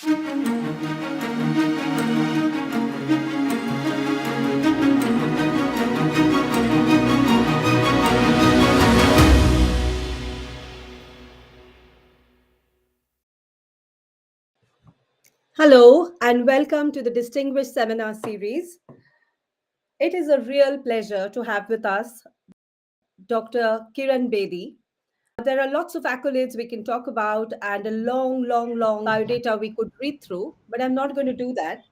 Hello, and welcome to the Distinguished Seminar Series. It is a real pleasure to have with us Dr. Kiran Bedi. There are lots of accolades we can talk about and a long biodata we could read through, but I'm not going to do that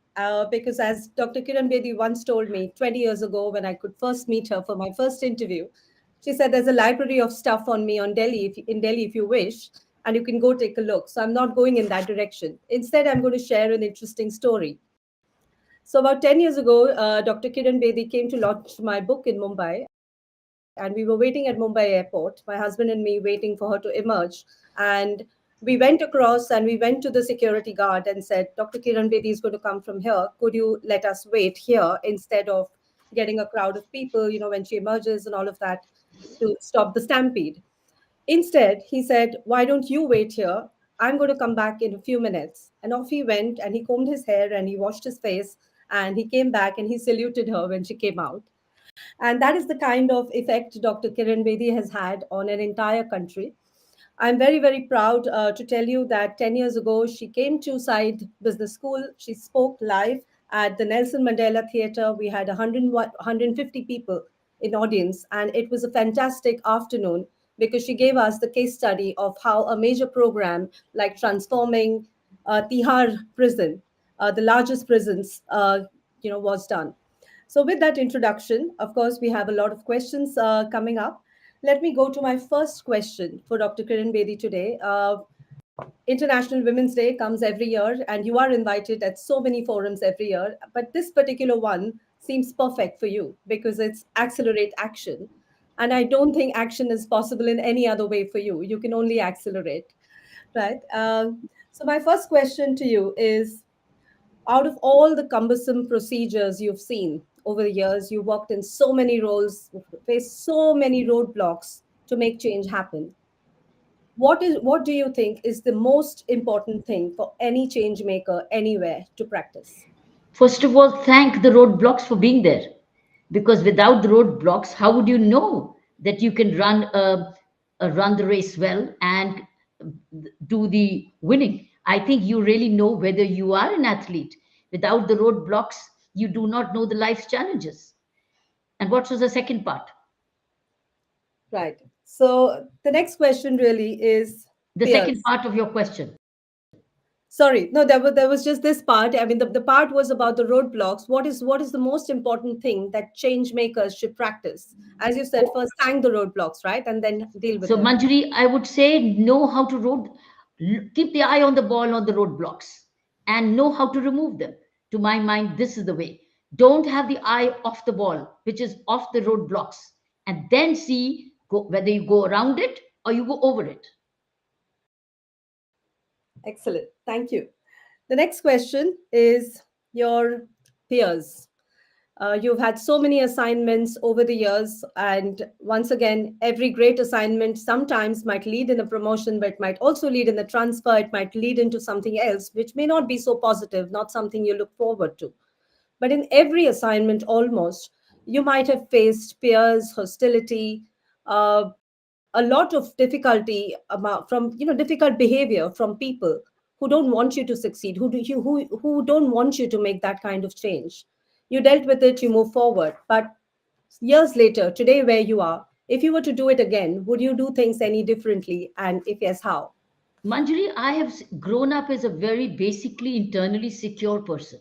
because, as Dr. Kiran Bedi once told me 20 years ago when I could first meet her for my first interview, she said, "There's a library of stuff on me on Delhi, in Delhi, if you wish, and you can go take a look." So I'm not going in that direction. Instead, I'm going to share an interesting story. So about 10 years ago, Dr. Kiran Bedi came to launch my book in Mumbai, and we were waiting at Mumbai airport, my husband and me waiting for her to emerge. And we went across and we went to the security guard and said, "Dr. Kiran Bedi is going to come from here. Could you let us wait here instead of getting a crowd of people, when she emerges and all of that to stop the stampede?" Instead, he said, "Why don't you wait here? I'm going to come back in a few minutes." And off he went and he combed his hair and he washed his face and he came back and he saluted her when she came out. And that is the kind of effect Dr. Kiran Bedi has had on an entire country. I'm very proud to tell you that 10 years ago, she came to Side Business School. She spoke live at the Nelson Mandela Theatre. We had 150 people in audience, and it was a fantastic afternoon because she gave us the case study of how a major program like transforming Tihar prison, the largest prisons, was done. So, with that introduction, of course, we have a lot of questions coming up. Let me go to my first question for Dr. Kiran Bedi today. International Women's Day comes every year, and you are invited at so many forums every year. But this particular one seems perfect for you because it's accelerate action. And I don't think action is possible in any other way for you. You can only accelerate, right? So, my first question to you is, out of all the cumbersome procedures you've seen over the years, you worked in so many roles, faced so many roadblocks to make change happen. What do you think is the most important thing for any change maker anywhere to practice? First of all, thank the roadblocks for being there. Because without the roadblocks, how would you know that you can run the race well and do the winning? I think you really know whether you are an athlete. Without the roadblocks, you do not know the life's challenges. And what was the second part? Right. So the next question really is The second peers. part of your question. Sorry, no, there was just this part. I mean, the part was about the roadblocks. What is the most important thing that change makers should practice? As you said, first thank the roadblocks, right, and then deal with So, them. Manjari, I would say know how to keep the eye on the ball on the roadblocks and know how to remove them. To my mind, this is the way. Don't have the eye off the ball, which is off the roadblocks, and then see whether you go around it or you go over it. Excellent. Thank you. The next question is your peers. You've had so many assignments over the years, and once again, every great assignment sometimes might lead in a promotion, but it might also lead in a transfer. It might lead into something else, which may not be so positive, not something you look forward to. But in every assignment, almost, you might have faced peers, hostility, a lot of difficulty from difficult behavior from people who don't want you to succeed, who don't want you to make that kind of change. You dealt with it, you move forward. But years later, today where you are, if you were to do it again, would you do things any differently? And if yes, how? Manjari, I have grown up as a very basically internally secure person.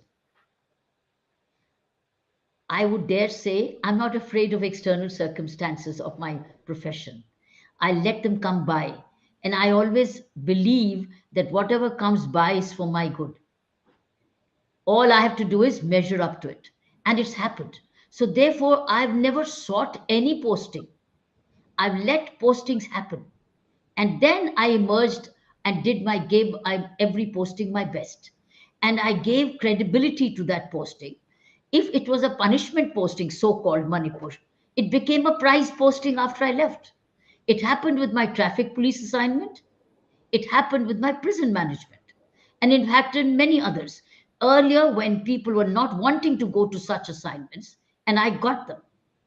I would dare say I'm not afraid of external circumstances of my profession. I let them come by. And I always believe that whatever comes by is for my good. All I have to do is measure up to it. And it's happened. So therefore, I've never sought any posting. I've let postings happen. And then I emerged and gave every posting my best. And I gave credibility to that posting. If it was a punishment posting, so called money push, it became a prize posting after I left. It happened with my traffic police assignment. It happened with my prison management. and impacted many others. Earlier, when people were not wanting to go to such assignments, and I got them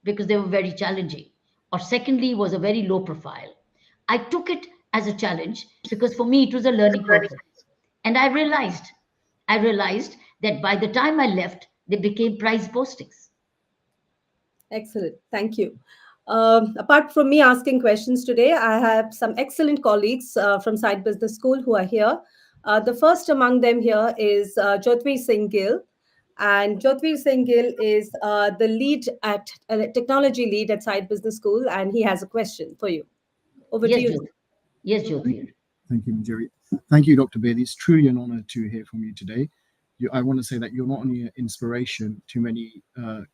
because they were very challenging, or secondly, was a very low profile. I took it as a challenge because for me it was a learning process. And I realized that by the time I left, they became prize postings. Excellent. Thank you. Apart from me asking questions today, I have some excellent colleagues from Side Business School who are here. The first among them here is Jyotvir Singh Gill. And Jyotvir Singh Gill is the lead at technology lead at Side Business School, and he has a question for you. Over to Yes, you. Jyot. Yes, Thank Jyotir. you. Thank you, Manjiri. Thank you, Dr. Bedi. It's truly an honor to hear from you today. I want to say that you're not only an inspiration to many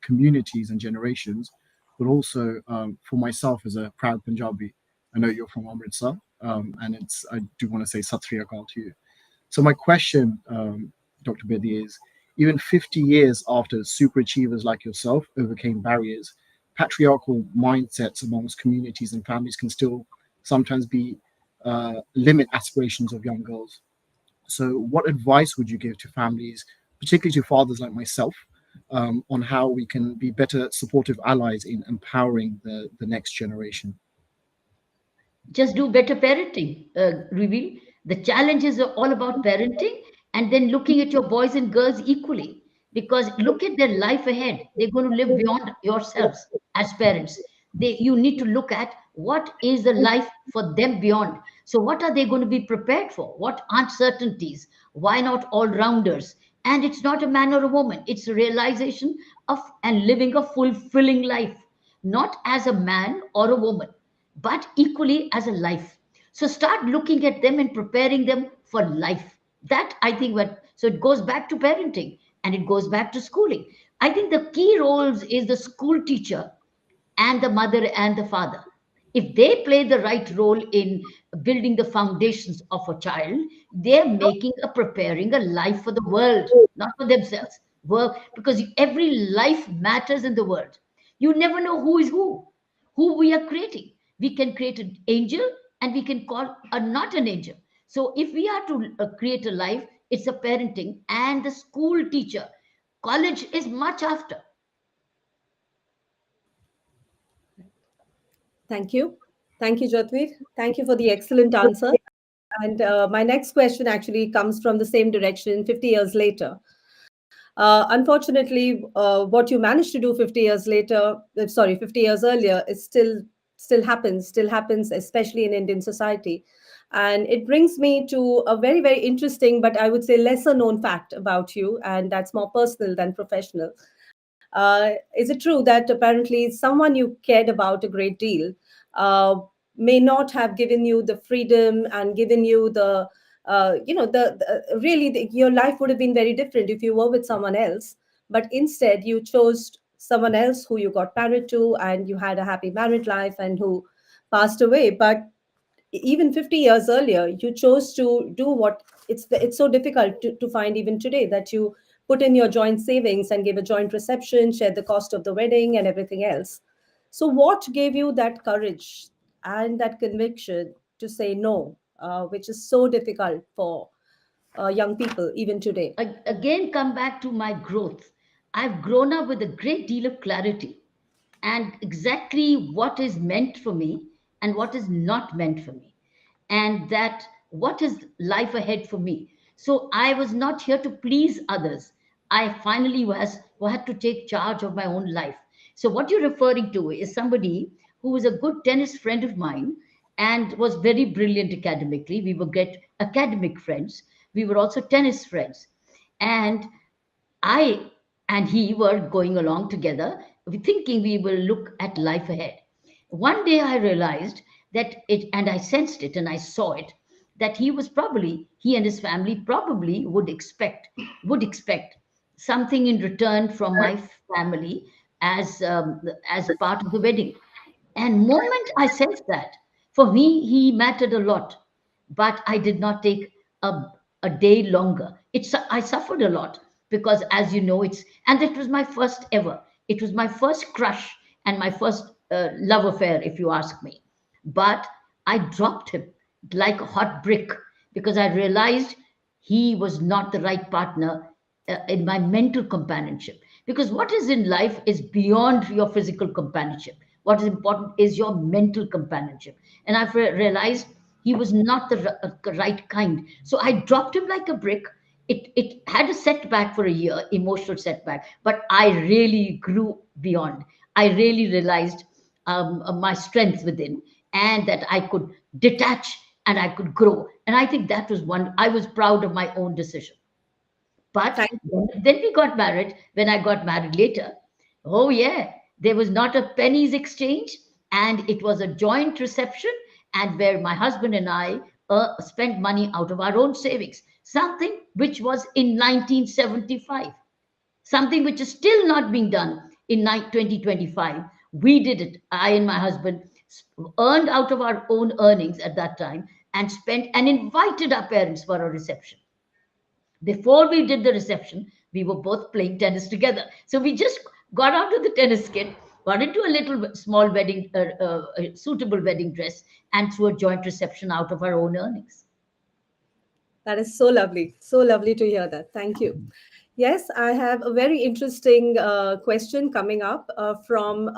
communities and generations, but also for myself as a proud Punjabi. I know you're from Amritsar, and I do want to say Sat Sri Akal to you. So my question, Dr. Bedi, is even 50 years after super achievers like yourself overcame barriers, patriarchal mindsets amongst communities and families can still sometimes be limit aspirations of young girls. So what advice would you give to families, particularly to fathers like myself, on how we can be better supportive allies in empowering the next generation? Just do better parenting, reveal. The challenges are all about parenting and then looking at your boys and girls equally. Because look at their life ahead. They're going to live beyond yourselves as parents. You need to look at what is the life for them beyond. So, what are they going to be prepared for? What uncertainties? Why not all rounders? And it's not a man or a woman, it's a realization of and living a fulfilling life, not as a man or a woman but equally as a life. So start looking at them and preparing them for life. That I think what so it goes back to parenting and it goes back to schooling. I think the key roles is the school teacher and the mother and the father. If they play the right role in building the foundations of a child, they're making a preparing a life for the world, not for themselves. Work because every life matters in the world. You never know who is who we are creating. We can create an angel and we can call a not an angel. So if we are to create a life, it's a parenting and the school teacher. College is much after. Thank you. Thank you, Jyotvir. Thank you for the excellent answer. And my next question actually comes from the same direction 50 years later. Unfortunately, what you managed to do 50 years later, sorry, 50 years earlier, is still happens, especially in Indian society. And it brings me to a very, very interesting, but I would say lesser known fact about you, and that's more personal than professional. Is it true that apparently someone you cared about a great deal uh, may not have given you the freedom and given you the really your life would have been very different if you were with someone else, but instead you chose someone else who you got married to and you had a happy married life and who passed away. But even 50 years earlier you chose to do what it's so difficult to find even today, that you put in your joint savings and gave a joint reception, shared the cost of the wedding and everything else. So what gave you that courage and that conviction to say no, which is so difficult for young people even today? Again come back to my growth. I've grown up with a great deal of clarity and exactly what is meant for me and what is not meant for me, and that what is life ahead for me. So I was not here to please others. I finally had to take charge of my own life. So what you're referring to is somebody who was a good tennis friend of mine and was very brilliant academically. We were great academic friends. We were also tennis friends. And I and he were going along together, thinking we will look at life ahead. One day I realized and I sensed it and I saw it, that he and his family probably would expect something in return from my family as part of the wedding. And moment I sensed that, for me, he mattered a lot, but I did not take a, a day longer. I suffered a lot because, as you know, and it was my first ever. It was my first crush and my first love affair, if you ask me. But I dropped him like a hot brick because I realized he was not the right partner in my mental companionship. Because what is in life is beyond your physical companionship. What is important is your mental companionship. And I've realized he was not the right kind. So I dropped him like a brick. It had a setback for a year, emotional setback, but I really grew beyond. I really realized my strength within, and that I could detach and I could grow. And I think that was one, I was proud of my own decision. But Thank you. then we got married. When I got married later, oh yeah, there was not a penny's exchange, and it was a joint reception, and where my husband and I spent money out of our own savings, something which was in 1975, something which is still not being done in 2025. We did it. I and my husband earned out of our own earnings at that time and spent and invited our parents for a reception. Before we did the reception, we were both playing tennis together. So we just got out of the tennis kit, got into a little small wedding, suitable wedding dress, and threw a joint reception out of our own earnings. That is so lovely. So lovely to hear that. Thank you. Yes, I have a very interesting question coming up from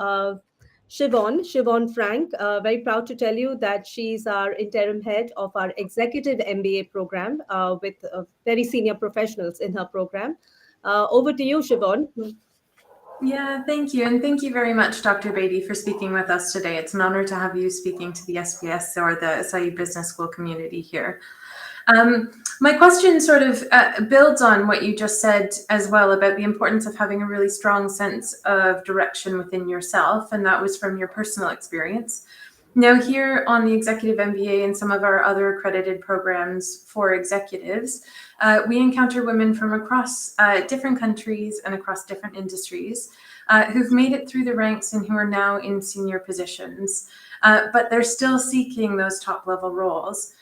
Siobhan Frank. Very proud to tell you that she's our interim head of our executive MBA program with very senior professionals in her program. Over to you, Siobhan. Yeah, thank you. And thank you very much, Dr. Bedi, for speaking with us today. It's an honor to have you speaking to the SBS or the SIU Business School community here. My question sort of builds on what you just said as well about the importance of having a really strong sense of direction within yourself, and that was from your personal experience. Now, here on the Executive MBA and some of our other accredited programs for executives, we encounter women from across different countries and across different industries who've made it through the ranks and who are now in senior positions, but they're still seeking those top level roles.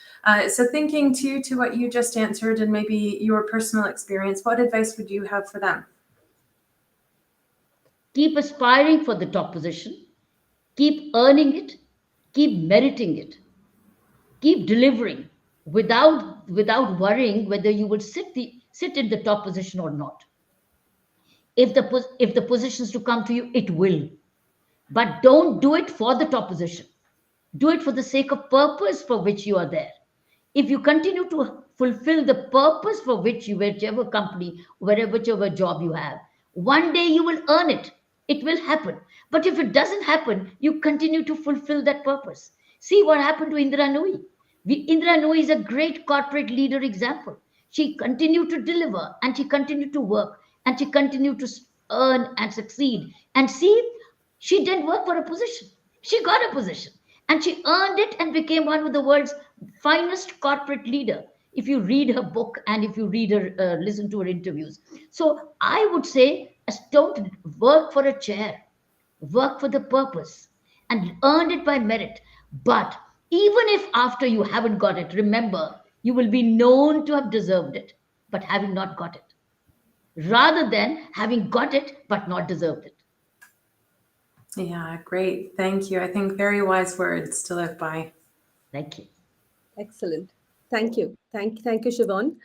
So thinking too to what you just answered and maybe your personal experience, what advice would you have for them? Keep aspiring for the top position, keep earning it, keep meriting it, keep delivering without worrying whether you will sit in the top position or not. If the positions to come to you, it will. But don't do it for the top position. Do it for the sake of purpose for which you are there. If you continue to fulfill the purpose for which you, whichever company, whichever job you have, one day you will earn it. It will happen. But if it doesn't happen, you continue to fulfill that purpose. See what happened to Indra Nooyi. Indra Nooyi is a great corporate leader example. She continued to deliver and she continued to work and she continued to earn and succeed. And see, she didn't work for a position. She got a position and she earned it and became one of the world's finest corporate leader. If you read her book and if you read her, listen to her interviews. So I would say, don't work for a chair, work for the purpose and earn it by merit. But even if after you haven't got it, remember, you will be known to have deserved it, but having not got it, rather than having got it, but not deserved it. Yeah, great. Thank you. I think very wise words to live by. Thank you. Excellent. Thank you. Thank you, Siobhan.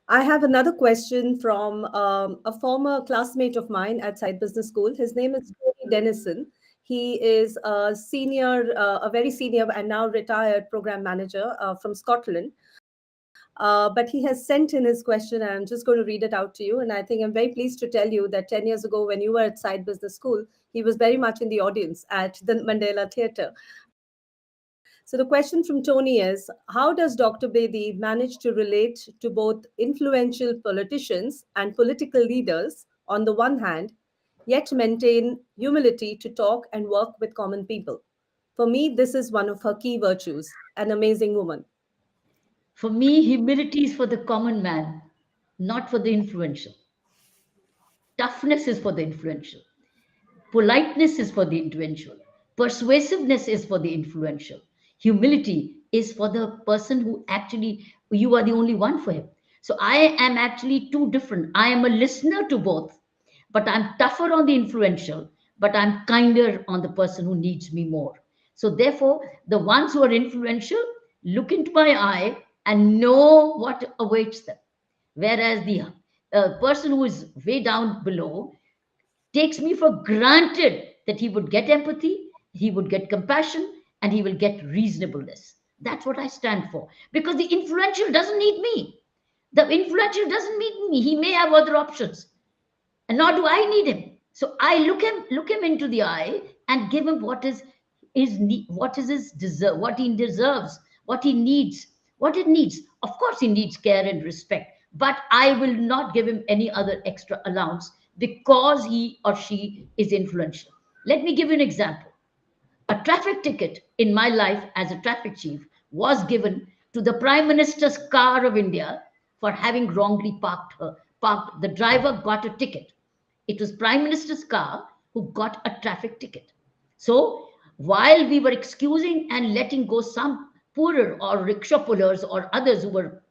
I have another question from a former classmate of mine at Side Business School. His name is Tony Dennison. He is a very senior and now retired program manager from Scotland. But he has sent in his question, and I'm just going to read it out to you. And I think I'm very pleased to tell you that 10 years ago, when you were at Side Business School, he was very much in the audience at the Mandela Theatre. So the question from Tony is, how does Dr. Bedi manage to relate to both influential politicians and political leaders on the one hand, yet maintain humility to talk and work with common people? For me, this is one of her key virtues, an amazing woman. For me, humility is for the common man, not for the influential. Toughness is for the influential. Politeness is for the influential. Persuasiveness is for the influential. Humility is for the person who actually, you are the only one for him. So I am actually two different. I am a listener to both, but I'm tougher on the influential, but I'm kinder on the person who needs me more. So therefore, the ones who are influential look into my eye and know what awaits them. Whereas the person who is way down below takes me for granted that he would get empathy, he would get compassion, and he will get reasonableness. That's what I stand for. Because the influential doesn't need me. The influential doesn't need me. He may have other options, and nor do I need him. So I look him into the eye and give him what is his deserve, what he deserves, what he needs, what it needs. Of course, he needs care and respect, but I will not give him any other extra allowance because he or she is influential. Let me give you an example. A traffic ticket in my life as a traffic chief was given to the Prime Minister's car of India for having wrongly parked. The driver got a ticket. It was Prime Minister's car who got a traffic ticket. So while we were excusing and letting go some poorer or rickshaw pullers or others who were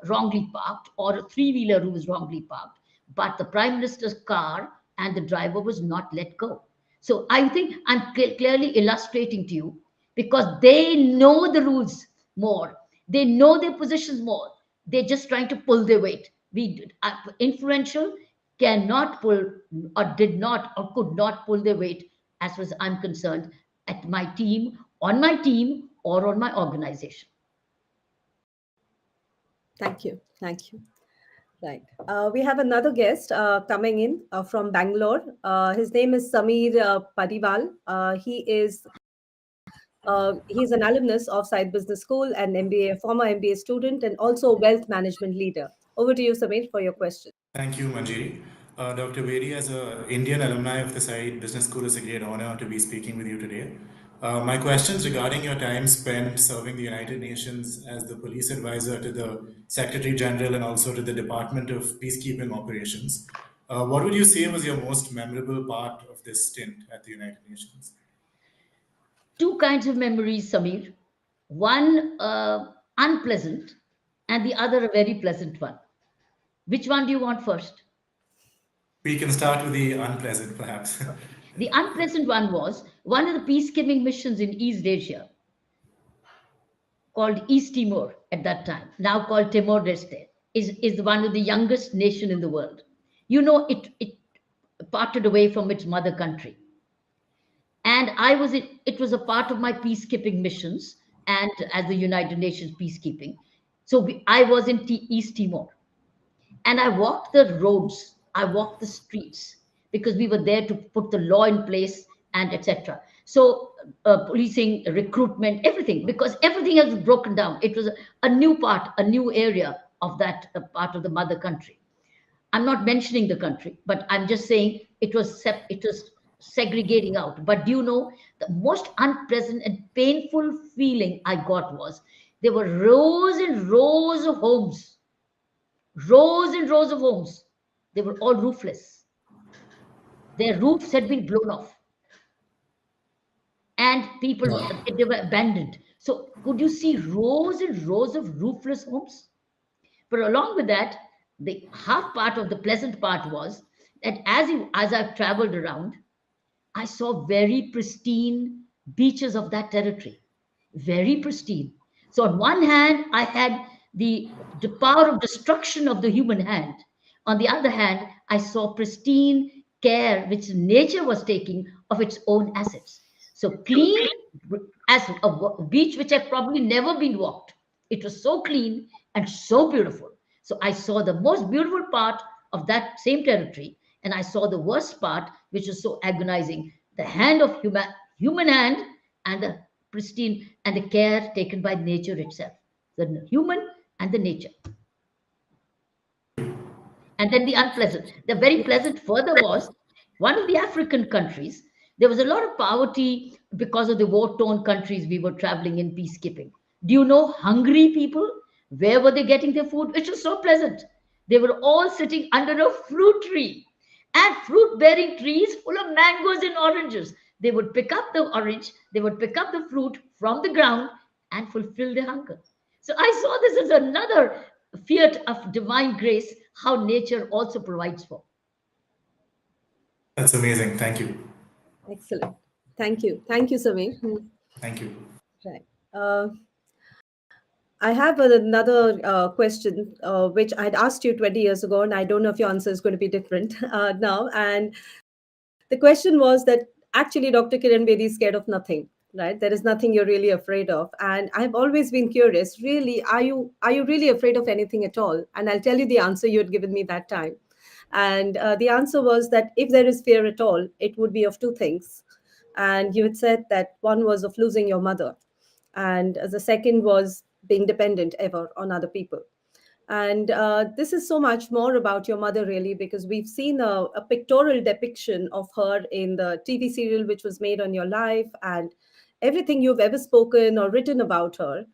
wrongly parked, or a three-wheeler who was wrongly parked, but the Prime Minister's car and the driver was not let go. So I think I'm clearly illustrating to you, because they know the rules more, they know their positions more. They're just trying to pull their weight. Influential cannot pull, or did not, or could not pull their weight, as far as I'm concerned, at my team, on my team, or on my organization. Thank you. Thank you. Right. We have another guest coming in from Bangalore. His name is Sameer Pariwal. He's an alumnus of Side Business School and MBA, former MBA student, and also a wealth management leader. Over to you, Sameer, for your question. Thank you, Manjiri. Dr. Bedi, as an Indian alumni of the Said Business School, it's a great honor to be speaking with you today. My questions regarding your time spent serving the United Nations as the police advisor to the Secretary General and also to the Department of Peacekeeping Operations. What would you say was your most memorable part of this stint at the United Nations? Two kinds of memories, Sameer. One unpleasant, and the other a very pleasant one. Which one do you want first? We can start with the unpleasant, perhaps. The unpleasant one was one of the peacekeeping missions in East Asia, called East Timor at that time, now called Timor-Leste, is one of the youngest nation in the world. You know, it parted away from its mother country. And it was a part of my peacekeeping missions, and as the United Nations peacekeeping. So I was in East Timor, and I walked the roads, I walked the streets, because we were there to put the law in place and etc. So policing, recruitment, everything, because everything has broken down. It was a new part, a new area of that part of the mother country. I'm not mentioning the country, but I'm just saying it was segregating out. But do you know, the most unpleasant and painful feeling I got was there were rows and rows of homes, rows and rows of homes. They were all roofless. Their roofs had been blown off, and people, they were abandoned. So could you see rows and rows of roofless homes? But along with that, the half part of the pleasant part was that as I've traveled around, I saw very pristine beaches of that territory, very pristine. So on one hand, I had the power of destruction of the human hand. On the other hand, I saw pristine care which nature was taking of its own assets. So clean as a beach which had probably never been walked. It was so clean and so beautiful. So I saw the most beautiful part of that same territory, and I saw the worst part, which was so agonizing, the hand of human hand, and the pristine and the care taken by nature itself, the human and the nature. And then the unpleasant. The very pleasant further was one of the African countries. There was a lot of poverty because of the war-torn countries we were traveling in peacekeeping. Do you know hungry people? Where were they getting their food? Which was so pleasant. They were all sitting under a fruit tree, and fruit-bearing trees full of mangoes and oranges. They would pick up the orange, they would pick up the fruit from the ground and fulfill their hunger. So I saw this as another fiat of divine grace, how nature also provides for. That's amazing. Thank you. Excellent. Thank you. Thank you, Sameer. Thank you. Right. I have another question, which I'd asked you 20 years ago, and I don't know if your answer is going to be different now. And the question was that actually Dr. Kiran Bedi is scared of nothing, right? There is nothing you're really afraid of. And I've always been curious, really, are you really afraid of anything at all? And I'll tell you the answer you had given me that time. And the answer was that if there is fear at all, it would be of two things. And you had said that one was of losing your mother, and the second was being dependent ever on other people. And this is so much more about your mother, really, because we've seen a pictorial depiction of her in the TV serial which was made on your life, and everything you've ever spoken or written about her,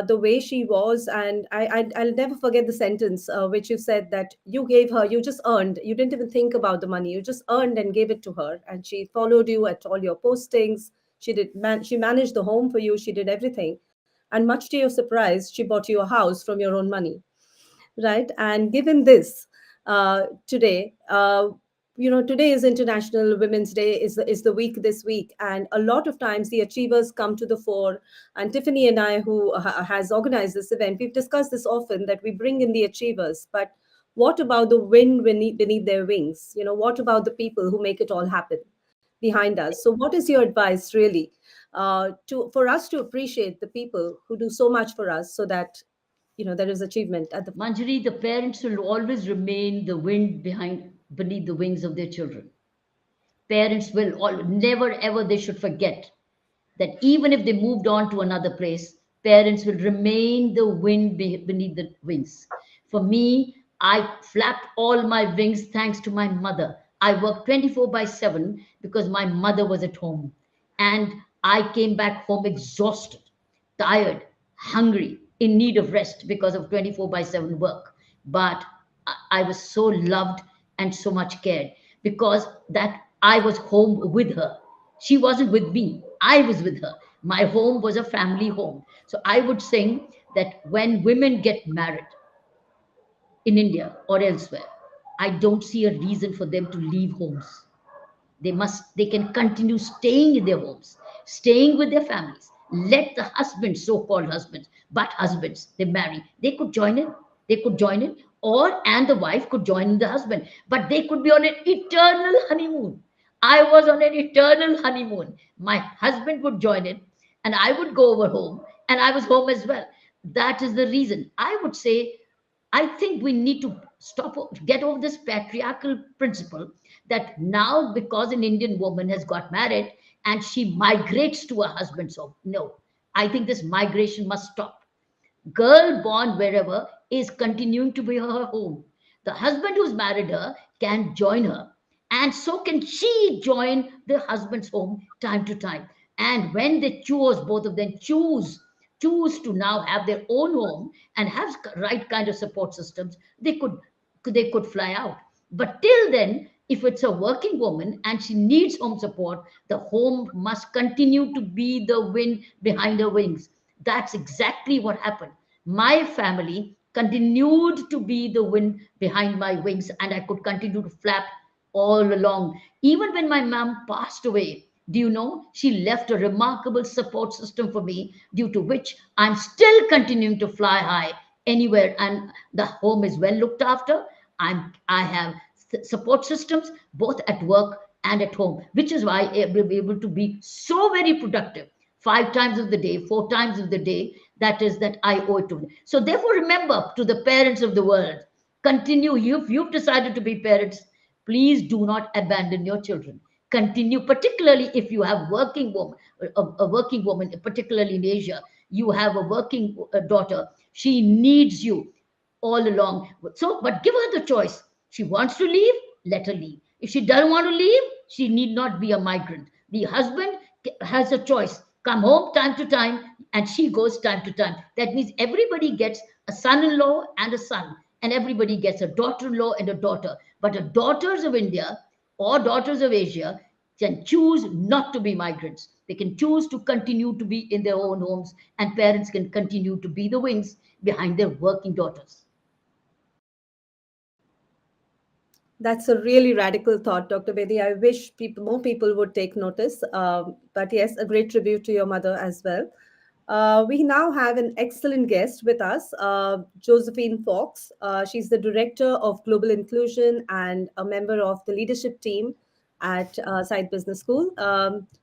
the way she was. And I'll never forget the sentence which you said that you gave her, you just earned, you didn't even think about the money, you just earned and gave it to her. And she followed you at all your postings. She managed the home for you, she did everything. And much to your surprise, she bought you a house from your own money, right? And given this, today, today is International Women's Day, is the week this week, and a lot of times the achievers come to the fore. And Tiffany and I, who has organized this event, we've discussed this often, that we bring in the achievers, but what about the wind beneath their wings? What about the people who make it all happen behind us? So what is your advice, really, to for us to appreciate the people who do so much for us, so that there is achievement at the Manjari, the parents will always remain the wind beneath the wings of their children. Parents will never ever they should forget that even if they moved on to another place, parents will remain the wind beneath the wings. For me, I flapped all my wings thanks to my mother. I worked 24 by 7 because my mother was at home. And I came back home exhausted, tired, hungry, in need of rest because of 24 by 7 work. But I was so loved and so much cared because that I was home with her. She wasn't with me, I was with her. My home was a family home. So I would say that when women get married in India or elsewhere, I don't see a reason for them to leave homes. They can continue staying in their homes, staying with their families. Let the husbands, so-called husbands, but husbands, they marry, they could join in. They could join in, or and the wife could join in the husband, but they could be on an eternal honeymoon. I was on an eternal honeymoon. My husband would join in, and I would go over home, and I was home as well. That is the reason. I would say I think we need to get over this patriarchal principle that now because an Indian woman has got married and she migrates to her husband's home. No, I think this migration must stop. Girl born wherever is continuing to be her home. The husband who's married her can join her, and so can she join the husband's home time to time. And when they choose, both of them choose to now have their own home and have right kind of support systems, they could fly out. But till then, if it's a working woman and she needs home support, the home must continue to be the wind behind her wings. That's exactly what happened. My family continued to be the wind behind my wings, and I could continue to flap all along. Even when my mom passed away, do you know, she left a remarkable support system for me, due to which I'm still continuing to fly high anywhere, and the home is well looked after. I have support systems both at work and at home, which is why I will be able to be so very productive 5 times of the day, 4 times of the day. That is that I owe it to them. So therefore, remember, to the parents of the world, continue. You've decided to be parents, please do not abandon your children. Continue, particularly if you have a working woman, particularly in Asia. You have a working daughter. She needs you all along. So, but give her the choice. She wants to leave, let her leave. If she doesn't want to leave, she need not be a migrant. The husband has a choice. Come home time to time, and she goes time to time. That means everybody gets a son-in-law and a son, and everybody gets a daughter-in-law and a daughter. But the daughters of India or daughters of Asia can choose not to be migrants. They can choose to continue to be in their own homes, and parents can continue to be the wings behind their working daughters. That's a really radical thought, Dr. Bedi. I wish more people would take notice. But yes, a great tribute to your mother as well. We now have an excellent guest with us, Josephine Fox. She's the Director of Global Inclusion and a member of the leadership team at Side Business School.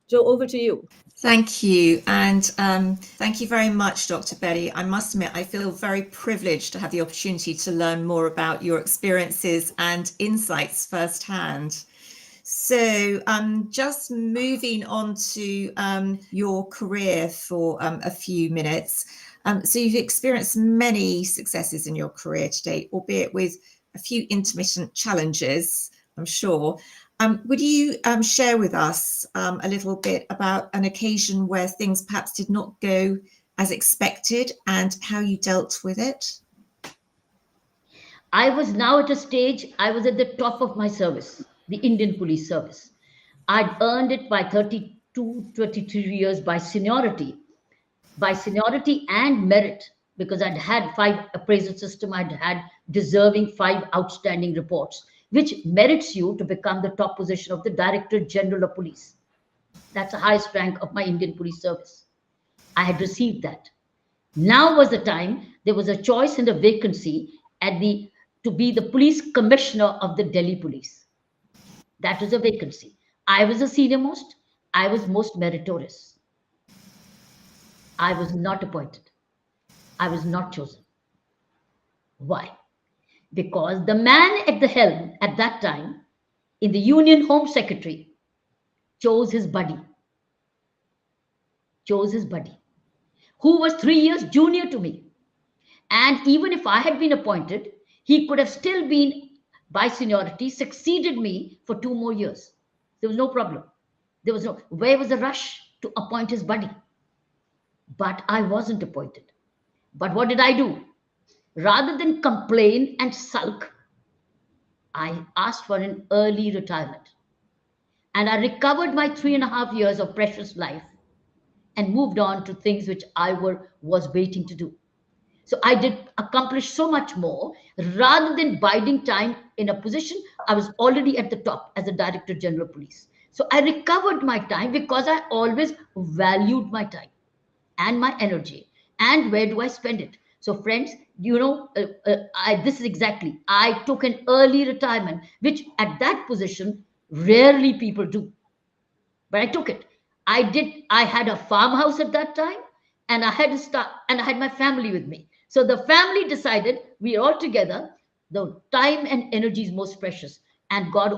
Joe, over to you. Thank you. And thank you very much, Dr. Bedi. I must admit, I feel very privileged to have the opportunity to learn more about your experiences and insights firsthand. So just moving on to your career for a few minutes. So you've experienced many successes in your career to date, albeit with a few intermittent challenges, I'm sure. Would you share with us a little bit about an occasion where things perhaps did not go as expected and how you dealt with it? I was now at a stage, I was at the top of my service, the Indian Police Service. I'd earned it by 32, 23 years by seniority and merit, because I'd had 5 appraisal system, I'd had deserving 5 outstanding reports, which merits you to become the top position of the Director General of Police. That's the highest rank of my Indian Police Service. I had received that. Now was the time, there was a choice and a vacancy to be the police commissioner of the Delhi Police. That was a vacancy. I was the senior most, I was most meritorious. I was not appointed. I was not chosen. Why? Because the man at the helm at that time, in the Union Home Secretary, chose his buddy, who was 3 years junior to me. And even if I had been appointed, he could have still been, by seniority, succeeded me for 2 more years. There was no problem. Where was the rush to appoint his buddy? But I wasn't appointed. But what did I do? Rather than complain and sulk, I asked for an early retirement. And I recovered my 3.5 years of precious life and moved on to things which I was waiting to do. So I did accomplish so much more. Rather than biding time in a position, I was already at the top as a Director General of Police. So I recovered my time because I always valued my time and my energy. And where do I spend it? So friends, this is exactly, I took an early retirement, which at that position, rarely people do. But I took it. I had a farmhouse at that time, and I had my family with me. So the family decided we are all together. The time and energy is most precious. And God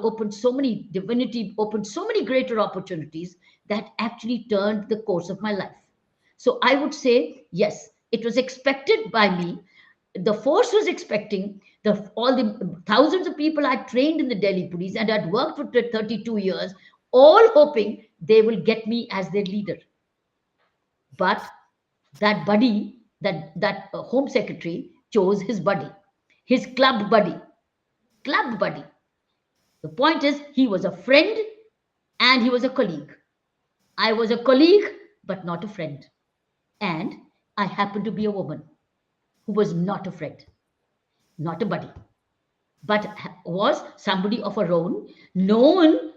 divinity opened so many greater opportunities that actually turned the course of my life. So I would say, yes, it was expected by me. The force was expecting, all the thousands of people I trained in the Delhi police and I'd worked for 32 years, all hoping they will get me as their leader. But that buddy, that home secretary chose his buddy, his club buddy. The point is, he was a friend and he was a colleague. I was a colleague, but not a friend. And I happened to be a woman who was not a friend, not a buddy, but was somebody of her own, knowing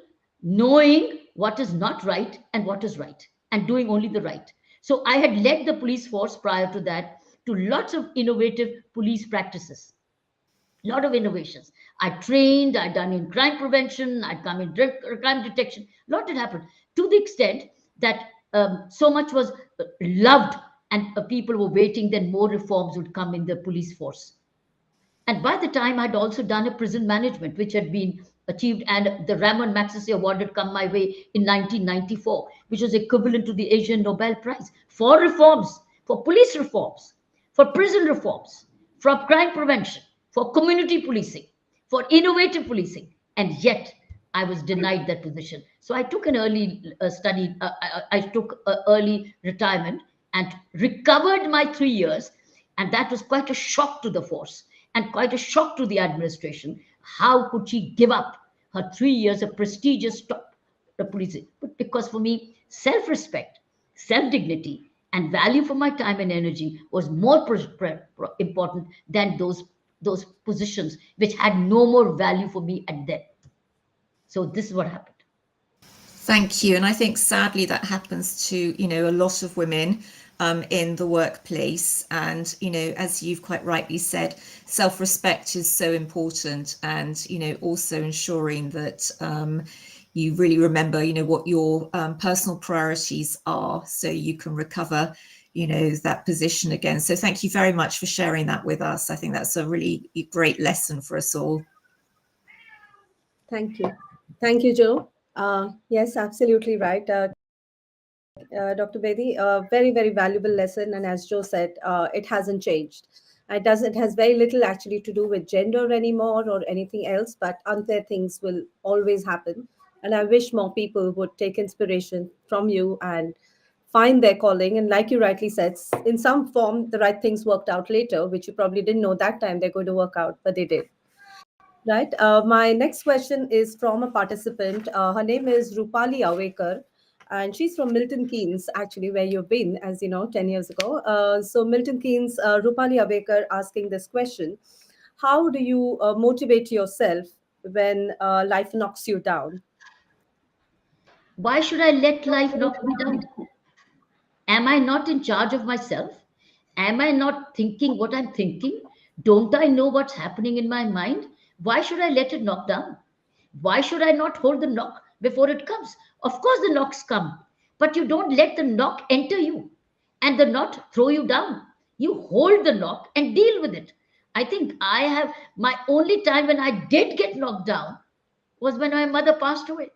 what is not right and what is right, and doing only the right. So I had led the police force prior to that to lots of innovative police practices, lot of innovations. I trained, I'd done in crime prevention, I'd come in crime detection, lot had happened, to the extent that so much was loved, and people were waiting, then more reforms would come in the police force. And by the time I'd also done a prison management, which had been achieved, and the Ramon Magsaysay Award had come my way in 1994, which was equivalent to the Asian Nobel Prize for reforms, for police reforms, for prison reforms, for crime prevention, for community policing, for innovative policing. And yet I was denied that position. So I took an early I took early retirement and recovered my 3 years. And that was quite a shock to the force and quite a shock to the administration. How could she give up her 3 years of prestigious top policing? But because for me, self-respect, self-dignity, and value for my time and energy was more important than those positions which had no more value for me at that. So this is what happened. Thank you. And I think sadly that happens to, a lot of women. in the workplace. And, as you've quite rightly said, self-respect is so important, and, also ensuring that you really remember, what your personal priorities are, so you can recover, that position again. So thank you very much for sharing that with us. I think that's a really great lesson for us all. Thank you. Thank you, Joe. Yes, absolutely right. Dr. Bedi, a very, very valuable lesson. And as Joe said, it hasn't changed. It has very little actually to do with gender anymore or anything else, but unfair things will always happen. And I wish more people would take inspiration from you and find their calling. And like you rightly said, in some form, the right things worked out later, which you probably didn't know that time they're going to work out, but they did. Right. My next question is from a participant. Her name is Rupali Awekar, and she's from Milton Keynes, actually, where you've been, as you know, 10 years ago. So, Milton Keynes, Rupali Awekar asking this question: how do you motivate yourself when life knocks you down? Why should I let life knock me down? Am I not in charge of myself? Am I not thinking what I'm thinking? Don't I know what's happening in my mind? Why should I let it knock down? Why should I not hold the knock before it comes? Of course, the knocks come, but you don't let the knock enter you and the knot throw you down. You hold the knock and deal with it. I think I have my only time when I did get knocked down was when my mother passed away.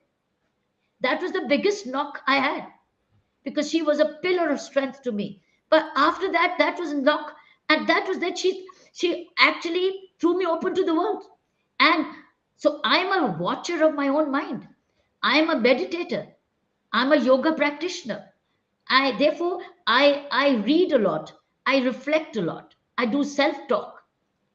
That was the biggest knock I had because she was a pillar of strength to me. But after that, that was a knock, and that was that she actually threw me open to the world. And so I'm a watcher of my own mind. I'm a meditator. I'm a yoga practitioner. I read a lot. I reflect a lot. I do self-talk.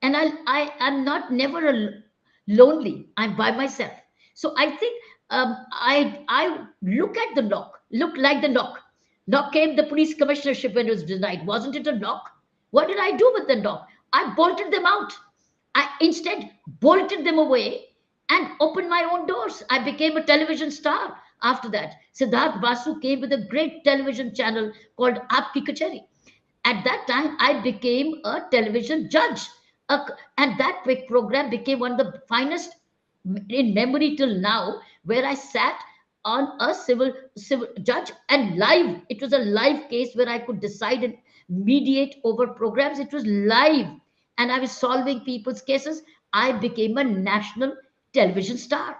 And I am not never lonely. I'm by myself. So I think I look at the knock, look like the knock. Knock came the police commissionership when it was denied. Wasn't it a knock? What did I do with the knock? I bolted them out. I instead bolted them away and opened my own doors. I became a television star after that. Siddharth Basu came with a great television channel called Aapki Kacheri. At that time, I became a television judge. And that big program became one of the finest in memory till now, where I sat on a civil judge and live. It was a live case where I could decide and mediate over programs. It was live, and I was solving people's cases. I became a national television star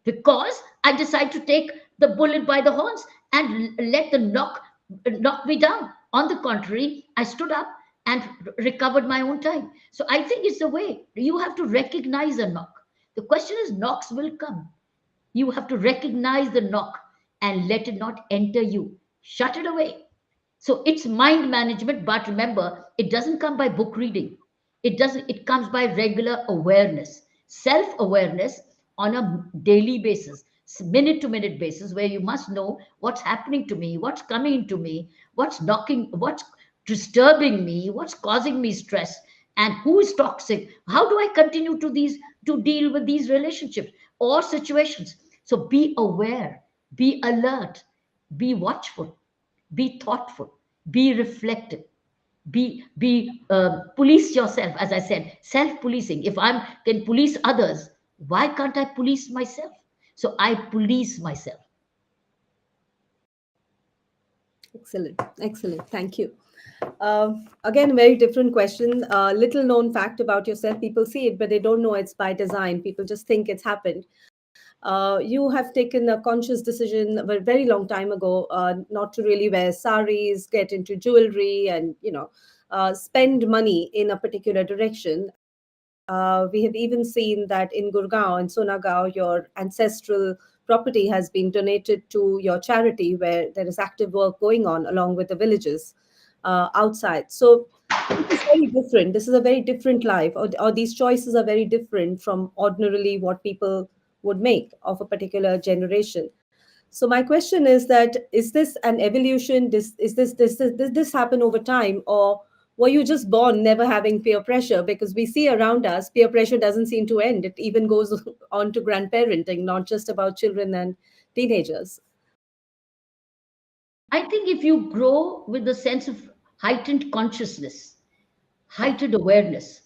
because I decided to take the bullet by the horns and let the knock me down. On the contrary, I stood up and recovered my own time. So I think it's the way you have to recognize a knock. The question is, knocks will come. You have to recognize the knock and let it not enter you. Shut it away. So it's mind management, but remember, it doesn't come by book reading. It comes by regular awareness, self-awareness on a daily basis, minute to minute basis, where you must know what's happening to me, what's coming to me, what's disturbing me, what's causing me stress, and who is toxic. How do I continue to deal with these relationships or situations? So be aware, be alert, be watchful, be thoughtful, be reflective, be police yourself. As I said, self-policing. If I can police others, why can't I police myself? So I police myself. Excellent. Excellent. Thank you. Again, very different question. Little known fact about yourself. People see it, but they don't know it's by design. People just think it's happened. You have taken a conscious decision a very long time ago not to really wear saris, get into jewelry, and spend money in a particular direction. We have even seen that in Gurgaon and Sonagaon, your ancestral property has been donated to your charity, where there is active work going on along with the villages outside. So this is very different. This is a very different life, or these choices are very different from ordinarily what people would make of a particular generation. So my question is that, is this an evolution? Did this happen over time, or were you just born never having peer pressure? Because we see around us, peer pressure doesn't seem to end. It even goes on to grandparenting, not just about children and teenagers. I think if you grow with the sense of heightened consciousness, heightened awareness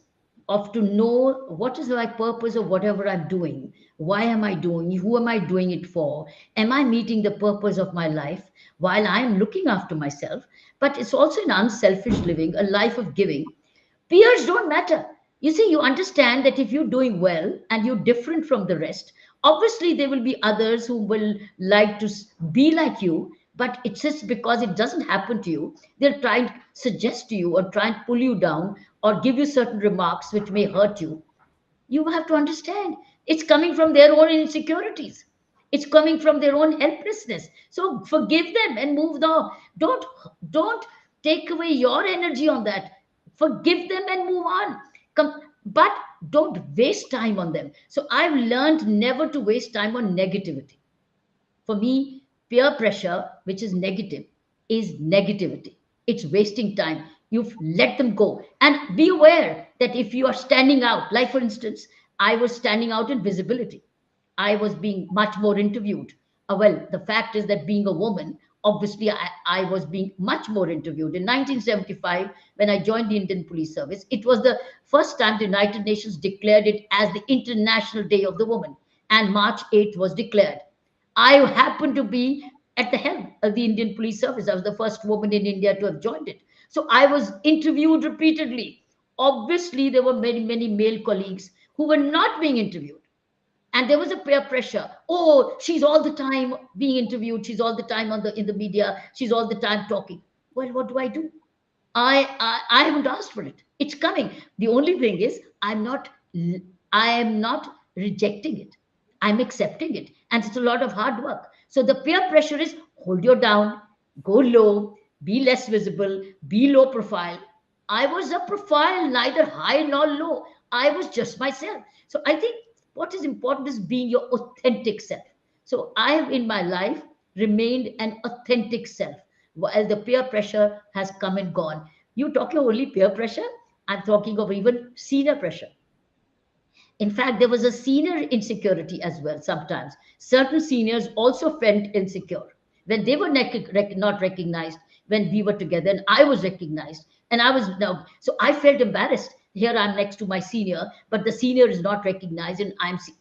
of to know what is my purpose of whatever I'm doing. Why am I doing? Who am I doing it for? Am I meeting the purpose of my life while I'm looking after myself? But it's also an unselfish living, a life of giving. Peers don't matter. You see, you understand that if you're doing well and you're different from the rest, obviously there will be others who will like to be like you, but it's just because it doesn't happen to you, they'll try and suggest to you or try and pull you down or give you certain remarks which may hurt you. You have to understand it's coming from their own insecurities, it's coming from their own helplessness. So forgive them and move on. Don't take away your energy on that. Forgive them and move on. But don't waste time on them. So I've learned never to waste time on negativity. For me, peer pressure, which is negative, is negativity. It's wasting time. You've let them go. And be aware that if you are standing out, like for instance, I was standing out in visibility. I was being much more interviewed. Well, the fact is that being a woman, obviously, I was being much more interviewed. In 1975, when I joined the Indian Police Service, it was the first time the United Nations declared it as the International Day of the Woman, and March 8th was declared. I happened to be at the helm of the Indian Police Service. I was the first woman in India to have joined it. So I was interviewed repeatedly. Obviously, there were many, many male colleagues who were not being interviewed. And there was a peer pressure. Oh, she's all the time being interviewed. She's all the time in the media. She's all the time talking. Well, what do I do? I haven't asked for it. It's coming. The only thing is I am not rejecting it. I'm accepting it. And it's a lot of hard work. So the peer pressure is hold your down, go low, be less visible, be low profile. I was a profile, neither high nor low. I was just myself. So I think what is important is being your authentic self. So I have in my life remained an authentic self while the peer pressure has come and gone. You talking only peer pressure? I'm talking of even senior pressure. In fact, there was a senior insecurity as well sometimes. Certain seniors also felt insecure when they were not recognized, when we were together and I was recognized. And I was now, so I felt embarrassed. Here I'm next to my senior, but the senior is not recognized, and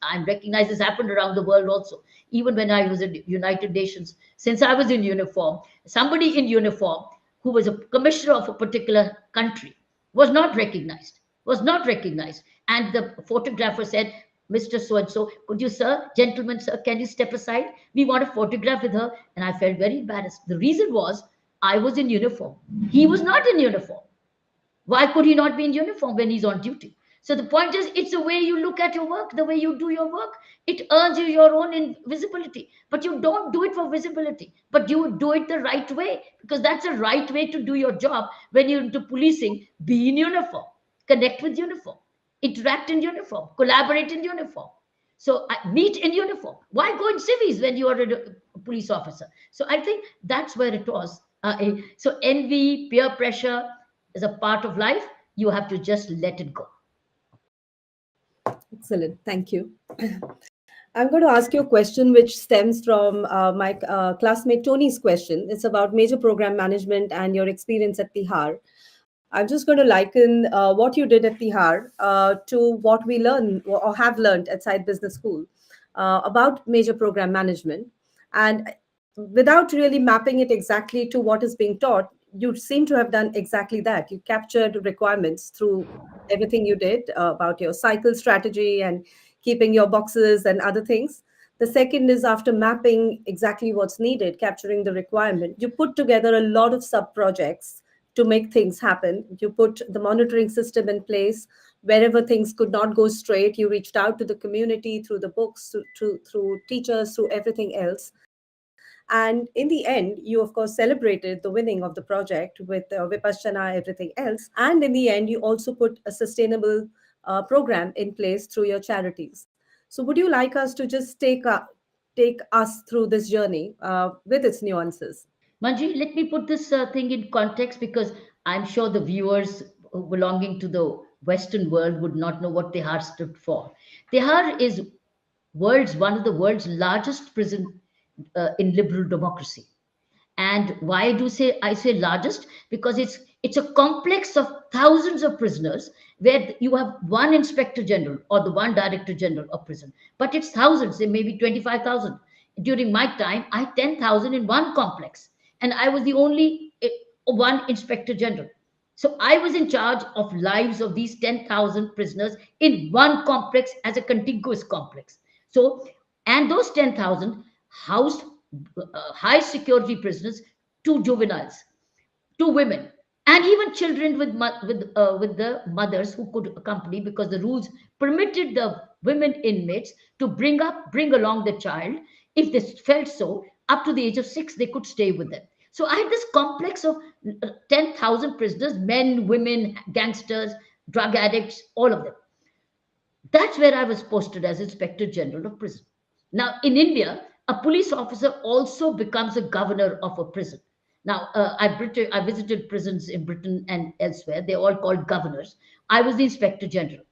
I'm recognized. This happened around the world also. Even when I was in United Nations, since I was in uniform, somebody in uniform who was a commissioner of a particular country was not recognized, was not recognized. And the photographer said, Mr. So and so, could you, sir, gentlemen, sir, can you step aside? We want a photograph with her. And I felt very embarrassed. The reason was I was in uniform. He was not in uniform. Why could he not be in uniform when he's on duty? So the point is, it's the way you look at your work, the way you do your work. It earns you your own visibility. But you don't do it for visibility, but you do it the right way, because that's the right way to do your job. When you're into policing, be in uniform, connect with uniform, interact in uniform, collaborate in uniform. So meet in uniform. Why go in civies when you are a police officer? So I think that's where it was. So envy, peer pressure is a part of life. You have to just let it go. Excellent. Thank you. I'm going to ask you a question which stems from my classmate Tony's question. It's about major program management and your experience at Tihar. I'm just going to liken what you did at Tihar to what we learn or have learned at Side Business School about major program management. And without really mapping it exactly to what is being taught, you seem to have done exactly that. You captured requirements through everything you did about your cycle strategy and keeping your boxes and other things. The second is after mapping exactly what's needed, capturing the requirement, you put together a lot of sub projects to make things happen. You put the monitoring system in place. Wherever things could not go straight, you reached out to the community through the books, through teachers, through everything else. And in the end, you, of course, celebrated the winning of the project with Vipassana, everything else. And in the end, you also put a sustainable program in place through your charities. So, would you like us to just take us through this journey with its nuances? Manji, let me put this thing in context, because I'm sure the viewers belonging to the Western world would not know what Tihar stood for. Tihar is one of the world's largest prison in liberal democracy. And why do say I say largest? Because It's a complex of thousands of prisoners where you have one inspector general or the one director general of prison, but it's thousands, there may be 25,000. During my time, I had 10,000 in one complex, and I was the only one inspector general. So I was in charge of lives of these 10,000 prisoners in one complex as a contiguous complex. So, and those 10,000 housed high security prisoners, two juveniles, two women, and even children with the mothers who could accompany, because the rules permitted the women inmates to bring along the child if they felt so. Up to the age of 6 they could stay with them. So I had this complex of 10,000 prisoners, men, women, gangsters, drug addicts, all of them. That's where I was posted as Inspector General of Prison. Now, in India, a police officer also becomes a governor of a prison. Now, I visited prisons in Britain and elsewhere. They're all called governors. I was the Inspector General.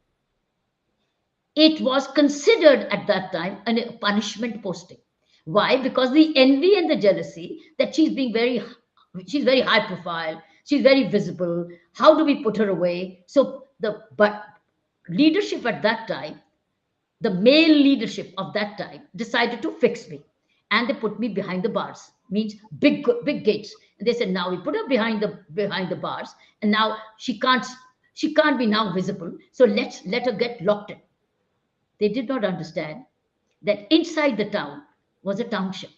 It was considered at that time a punishment posting. Why? Because the envy and the jealousy that she's very high profile, she's very visible. How do we put her away? So but leadership at that time, the male leadership of that time, decided to fix me, and they put me behind the bars, means big gates. And they said, now we put her behind the bars, and now she can't be now visible, so let's let her get locked in. They did not understand that inside the town was a township.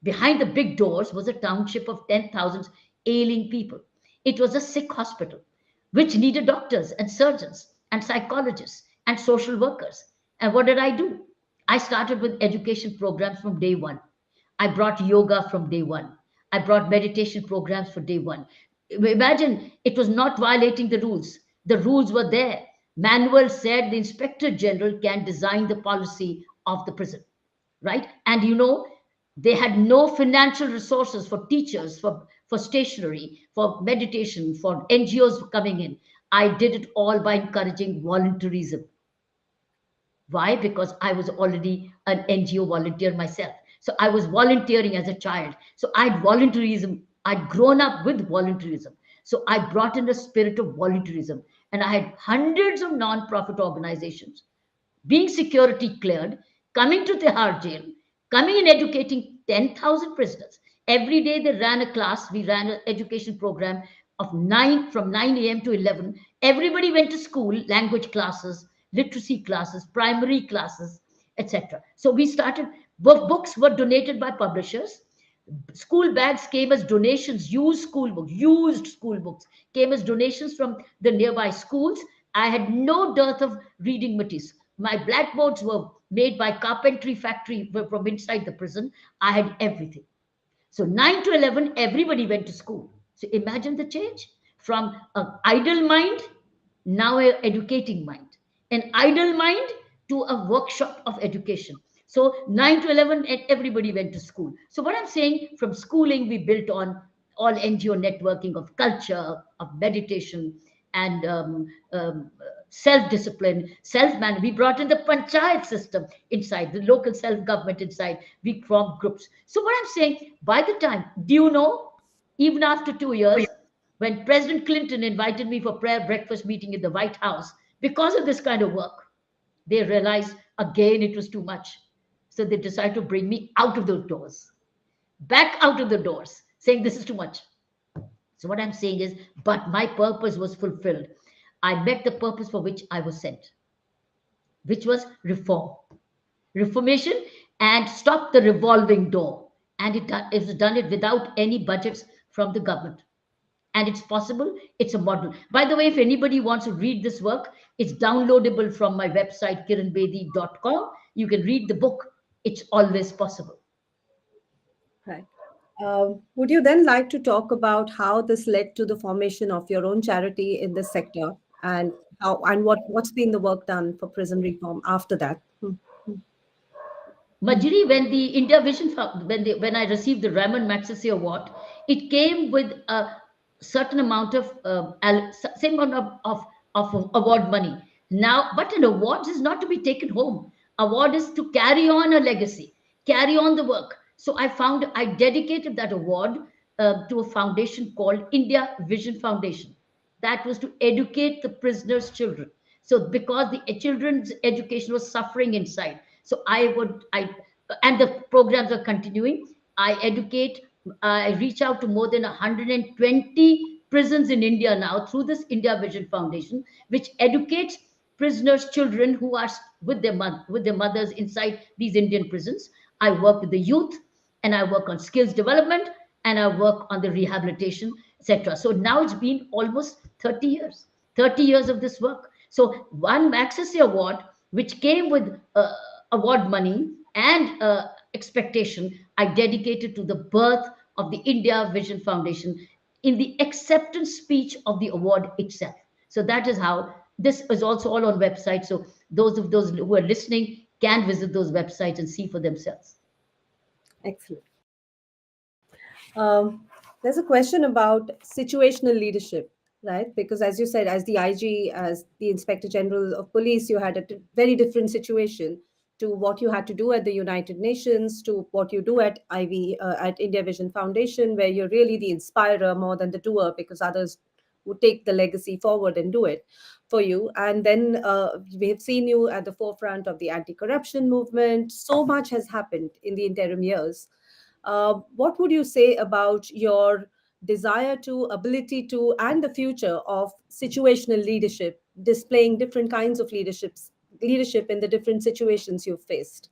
Behind the big doors was a township of 10,000 ailing people. It was a sick hospital which needed doctors and surgeons and psychologists and social workers. And what did I do? I started with education programs from day one. I brought yoga from day one. I brought meditation programs for day one. Imagine, it was not violating the rules. The rules were there. Manual said the inspector general can design the policy of the prison, right? And they had no financial resources for teachers, for stationery, for meditation, for NGOs coming in. I did it all by encouraging volunteerism. Why? Because I was already an NGO volunteer myself. So I was volunteering as a child. So I'd volunteerism. I'd grown up with volunteerism. So I brought in a spirit of volunteerism. And I had hundreds of non-profit organizations being security cleared, coming to Tihar jail, coming and educating 10,000 prisoners. Every day they ran a class. We ran an education program from 9 a.m. to 11. Everybody went to school, language classes, literacy classes, primary classes, etc. So we started, books were donated by publishers. School bags came as donations, used school books came as donations from the nearby schools. I had no dearth of reading materials. My blackboards were made by carpentry factory from inside the prison. I had everything. So 9 to 11, everybody went to school. So imagine the change from an idle mind, now an educating mind, an idle mind to a workshop of education. So 9 to 11, everybody went to school. So what I'm saying, from schooling, we built on all NGO networking of culture, of meditation, and self-discipline, self-management. We brought in the panchayat system inside, the local self-government inside. We formed groups. So what I'm saying, by the time, do you know, even after 2 years, when President Clinton invited me for prayer breakfast meeting in the White House, because of this kind of work, they realized again it was too much. So they decided to bring me out of those doors, back out of the doors, saying this is too much. So what I'm saying is, but my purpose was fulfilled. I met the purpose for which I was sent, which was reformation, and stop the revolving door. And it was done it without any budgets from the government. And it's possible. It's a model. By the way, if anybody wants to read this work, it's downloadable from my website, kiranbedi.com. You can read the book. It's always possible. Right. Would you then like to talk about how this led to the formation of your own charity in this sector, and what's been the work done for prison reform after that? Manjiri, when the India Vision, when I received the Raman Magsaysay Award, it came with a certain amount of same amount of award money. Now, but an award is not to be taken home. Award is to carry on a legacy, carry on the work. So I dedicated that award to a foundation called India Vision Foundation. that was to educate the prisoners' children. So because the children's education was suffering inside, so and the programs are continuing. I educate, I reach out to more than 120 prisons in India now through this India Vision Foundation, which educates prisoners' children who are with their mothers inside these Indian prisons. I work with the youth, and I work on skills development, and I work on the rehabilitation, etc. So now it's been almost 30 years, 30 years of this work. So one Maxis Award, which came with award money and expectation, I dedicated to the birth of the India Vision Foundation in the acceptance speech of the award itself. So that is how this is also all on website. So those who are listening can visit those websites and see for themselves. Excellent. There's a question about situational leadership, right? Because as you said, as the IG, as the Inspector General of Police, you had a very different situation to what you had to do at the United Nations, to what you do at at India Vision Foundation, where you're really the inspirer more than the doer, because others would take the legacy forward and do it for you. And then we have seen you at the forefront of the anti-corruption movement. So much has happened in the interim years. What would you say about your desire to, ability to, and the future of situational leadership, displaying different kinds of leadership in the different situations you've faced?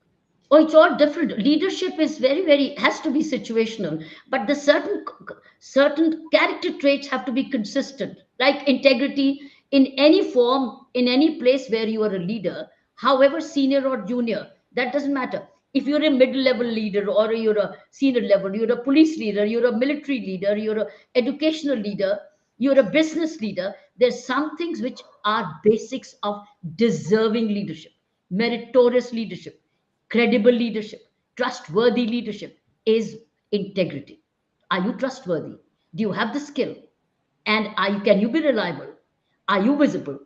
Oh, it's all different. Leadership is very has to be situational, but the certain character traits have to be consistent, like integrity in any form, in any place where you are a leader, however senior or junior. That doesn't matter. If you're a middle level leader or you're a senior level, you're a police leader, you're a military leader, you're an educational leader, you're a business leader. There's some things which are basics of deserving leadership, meritorious leadership, credible leadership, trustworthy leadership is integrity. Are you trustworthy? Do you have the skill? And can you be reliable? Are you visible?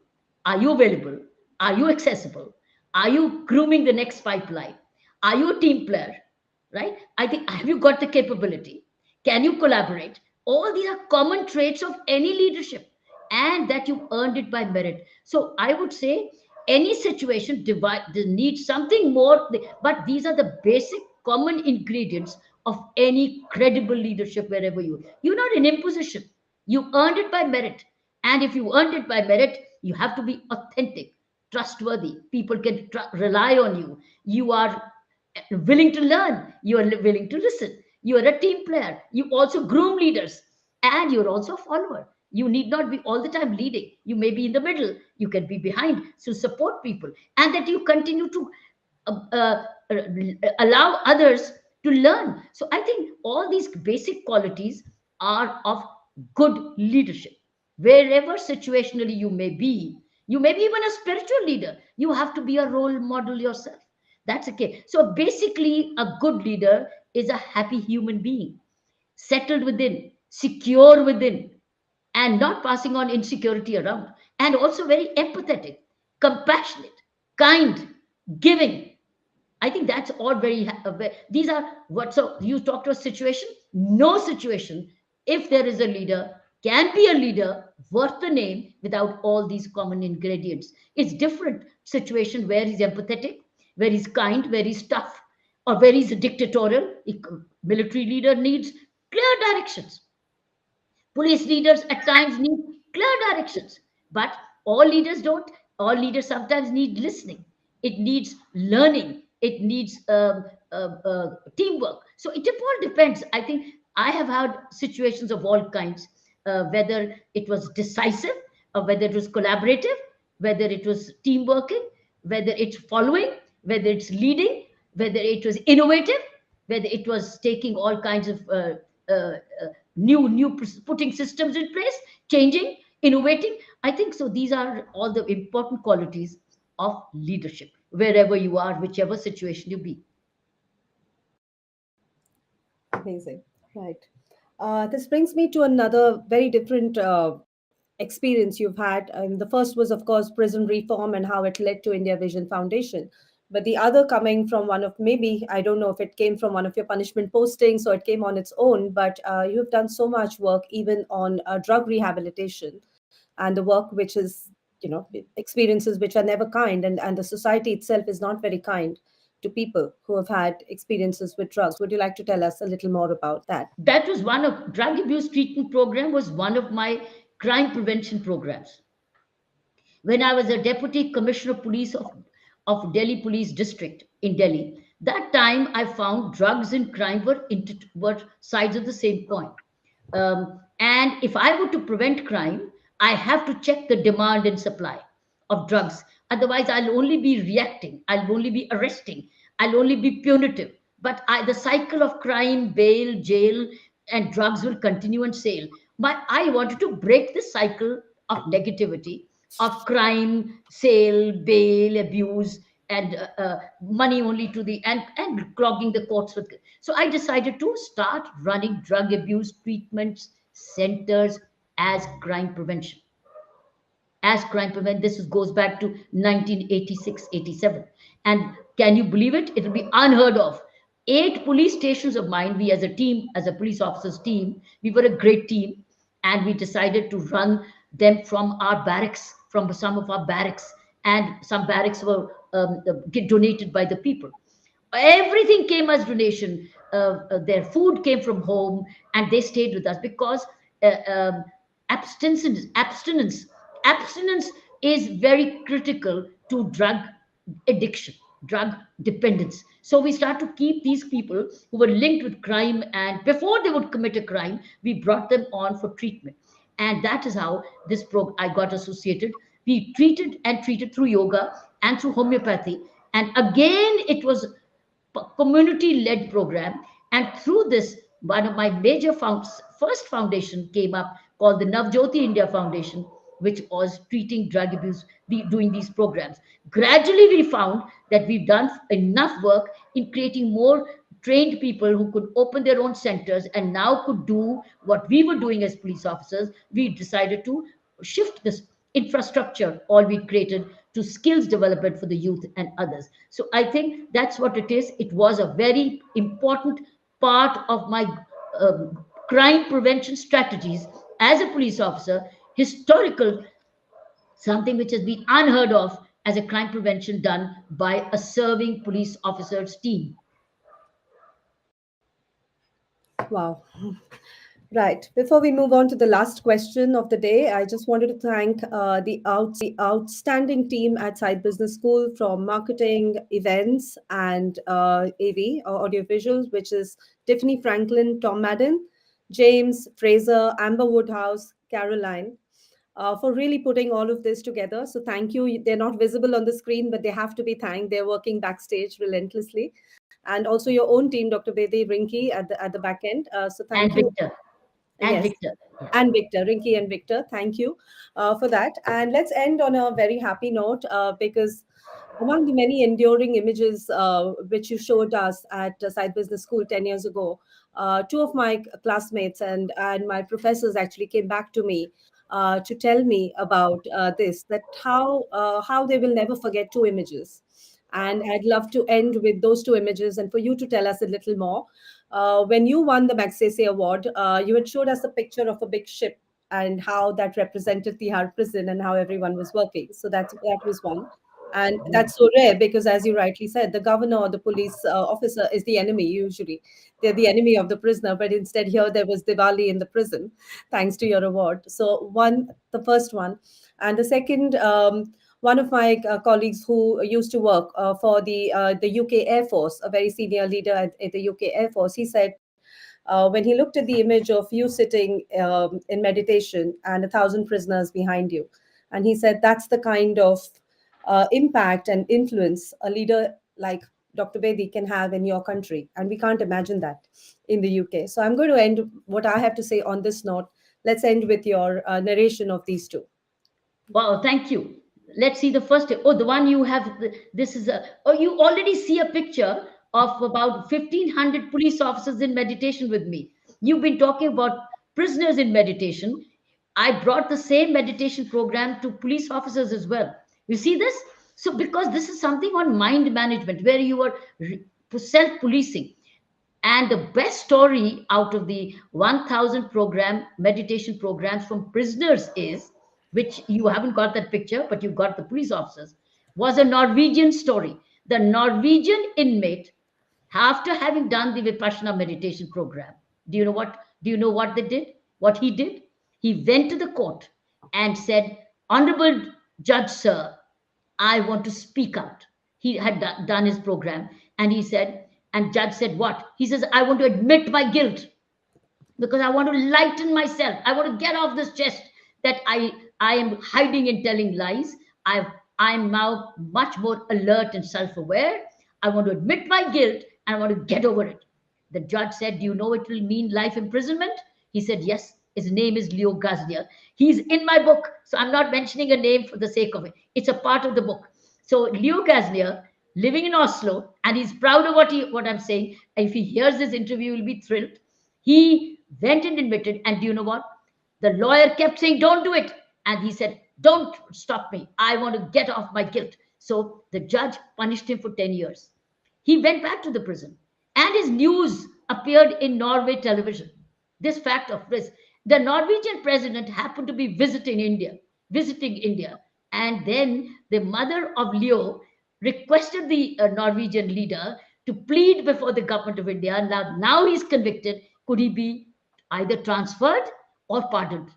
Are you available? Are you accessible? Are you grooming the next pipeline? Are you a team player? Right? I think, have you got the capability? Can you collaborate? All these are common traits of any leadership, and that you earned it by merit. So I would say any situation needs something more, but these are the basic common ingredients of any credible leadership wherever you're not in imposition. You earned it by merit. And if you earned it by merit, you have to be authentic, trustworthy. People can rely on you. You are willing to learn. You are willing to listen. You are a team player. You also groom leaders, and you're also a follower. You need not be all the time leading. You may be in the middle. You can be behind. So support people, and that you continue to uh, uh, allow others to learn. So I think all these basic qualities are of good leadership. Wherever situationally you may be even a spiritual leader. You have to be a role model yourself. That's okay. So basically, a good leader is a happy human being, settled within, secure within, and not passing on insecurity around, and also very empathetic, compassionate, kind, giving. I think that's all these are what. So you talk to a situation, no situation, if there is a leader, can be a leader worth the name without all these common ingredients. It's different situation where he's empathetic, where he's kind, where he's tough, or where he's dictatorial. Military leader needs clear directions. Police leaders at times need clear directions, but all leaders don't. All leaders sometimes need listening. It needs learning. It needs teamwork. So it all depends. I think I have had situations of all kinds, whether it was decisive, or whether it was collaborative, whether it was team working, whether it's following, whether it's leading, whether it was innovative, whether it was taking all kinds of uh, putting systems in place, changing, innovating. I think so. These are all the important qualities of leadership, wherever you are, whichever situation you be. Amazing. Right. This brings me to another very different experience you've had. The first was, of course, prison reform and how it led to India Vision Foundation. But the other coming from one of, maybe, I don't know if it came from one of your punishment postings or it came on its own, but you've done so much work even on drug rehabilitation. and the work which is, experiences which are never kind, and the society itself is not very kind to people who have had experiences with drugs. Would you like to tell us a little more about that? That was one of drug abuse treatment program was one of my crime prevention programs. When I was a deputy commissioner of police of Delhi Police District in Delhi, that time I found drugs and crime were sides of the same coin. And if I were to prevent crime, I have to check the demand and supply of drugs. Otherwise, I'll only be reacting, I'll only be arresting, I'll only be punitive. But the cycle of crime, bail, jail, and drugs will continue and sail. But I wanted to break the cycle of negativity, of crime, sale, bail, abuse, and money only to the and clogging the courts with. So I decided to start running drug abuse treatments centers as crime prevention. As crime prevention, goes back to 1986, 87. And can you believe it? It'll be unheard of. 8 police stations of mine, we as a team, as a police officers team, we were a great team, and we decided to run them from our barracks, from some of our barracks, and some barracks were get donated by the people. Everything came as donation. Their food came from home, and they stayed with us because uh, um, abstinence is very critical to drug addiction, drug dependence. So we start to keep these people who were linked with crime, and before they would commit a crime, we brought them on for treatment. And that is how I got associated. We treated through yoga and through homeopathy. And again, it was community led program. And through this, one of my first foundation came up called the Navjyoti India Foundation, which was treating drug abuse, doing these programs. Gradually, we found that we've done enough work in creating more trained people who could open their own centers and now could do what we were doing as police officers. We decided to shift this infrastructure, all we created, to skills development for the youth and others. So I think that's what it is. It was a very important part of my crime prevention strategies as a police officer, historical, something which has been unheard of as a crime prevention done by a serving police officers team. Wow. Right. Before we move on to the last question of the day, I just wanted to thank the outstanding team at Side Business School from marketing, events, and AV, or audiovisuals, which is Tiffany Franklin, Tom Madden, James, Fraser, Amber Woodhouse, Caroline, for really putting all of this together. So thank you. They're not visible on the screen, but they have to be thanked. They're working backstage relentlessly. And also your own team, Dr. Bedi, Rinki, at the back end. So And thank you. Victor. And Yes, Victor. Yeah. and Victor, Rinki and Victor, thank you for that. And let's end on a very happy note, because among the many enduring images which you showed us at Side Business School 10 years ago, two of my classmates and my professors actually came back to me to tell me about this, that how they will never forget two images. And I'd love to end with those two images and for you to tell us a little more. When you won the Magsaysay Award, you had showed us a picture of a big ship and how that represented Tihar prison and how everyone was working. So that was one. And that's so rare because, as you rightly said, the governor or the police officer is the enemy usually. They're the enemy of the prisoner, but instead here there was Diwali in the prison, thanks to your award. So the first one. And the second, one of my colleagues who used to work for the UK Air Force, a very senior leader at the UK Air Force, he said when he looked at the image of you sitting in meditation and 1,000 prisoners behind you, and he said that's the kind of impact and influence a leader like Dr. Bedi can have in your country, and we can't imagine that in the UK. So I'm going to end what I have to say on this note. Let's end with your narration of these two. Wow, thank you. Let's see the first. Oh, the one you have. This is a. Oh, you already see a picture of about 1,500 police officers in meditation with me. You've been talking about prisoners in meditation. I brought the same meditation program to police officers as well. You see this? So, because this is something on mind management where you are self policing. And the best story out of the 1,000 meditation programs from prisoners is which you haven't got that picture, but you got the police officers, was a Norwegian story. The Norwegian inmate, after having done the Vipassana meditation program, do you know what? Do you know what they did? What he did? He went to the court and said, "Honorable Judge, sir, I want to speak out." He had done his program, and he said, and judge said, "What?" He says, "I want to admit my guilt because I want to lighten myself. I want to get off this chest that I am hiding and telling lies. I'm now much more alert and self-aware. I want to admit my guilt and I want to get over it." The judge said, "Do you know it will mean life imprisonment?" He said, "Yes." His name is Leo Gaznia. He's in my book, so I'm not mentioning a name for the sake of it. It's a part of the book. So Leo Gaznia, living in Oslo, and he's proud of what I'm saying. If he hears this interview, he'll be thrilled. He went and admitted, and do you know what? The lawyer kept saying, "Don't do it." And he said, "Don't stop me. I want to get off my guilt." So the judge punished him for 10 years. He went back to the prison, and his news appeared in Norway television. This fact of this, the Norwegian president happened to be visiting India, and then the mother of Leo requested the Norwegian leader to plead before the government of India. Now he's convicted. Could he be either transferred or pardoned?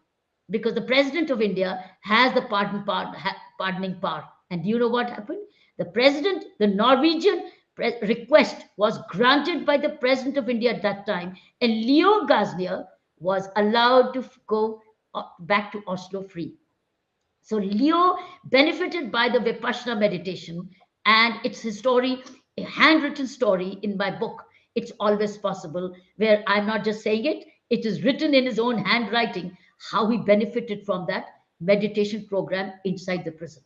Because the president of India has the pardoning power. And do you know what happened? The Norwegian request was granted by the president of India at that time, and Leo Gaznia was allowed to go back to Oslo free. So Leo benefited by the Vipassana meditation, and it's his story, a handwritten story in my book, It's Always Possible, where I'm not just saying it, it is written in his own handwriting how he benefited from that meditation program inside the prison.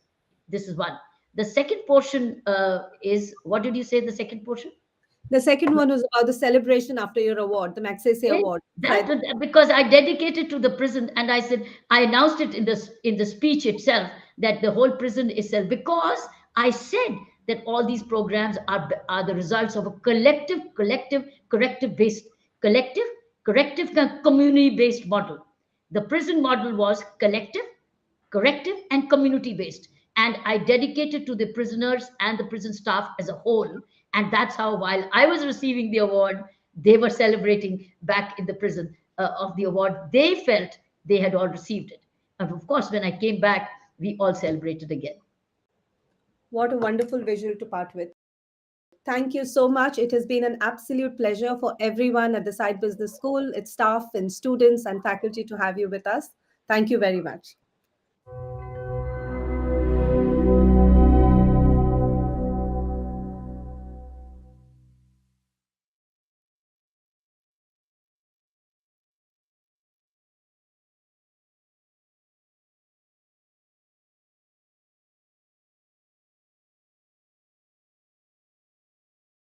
This is one. The second portion is, what did you say, the second portion? The second one was about the celebration after your award, the Magsaysay Eh, Award. That because I dedicated to the prison, and I said I announced it in the speech itself that the whole prison is self, because I said that all these programs are the results of a collective community based model. The prison model was collective, corrective, and community based. And I dedicated to the prisoners and the prison staff as a whole. And that's how, while I was receiving the award, they were celebrating back in the prison of the award. They felt they had all received it. And of course, when I came back, we all celebrated again. What a wonderful visual to part with. Thank you so much. It has been an absolute pleasure for everyone at the Side Business School, its staff and students and faculty to have you with us. Thank you very much.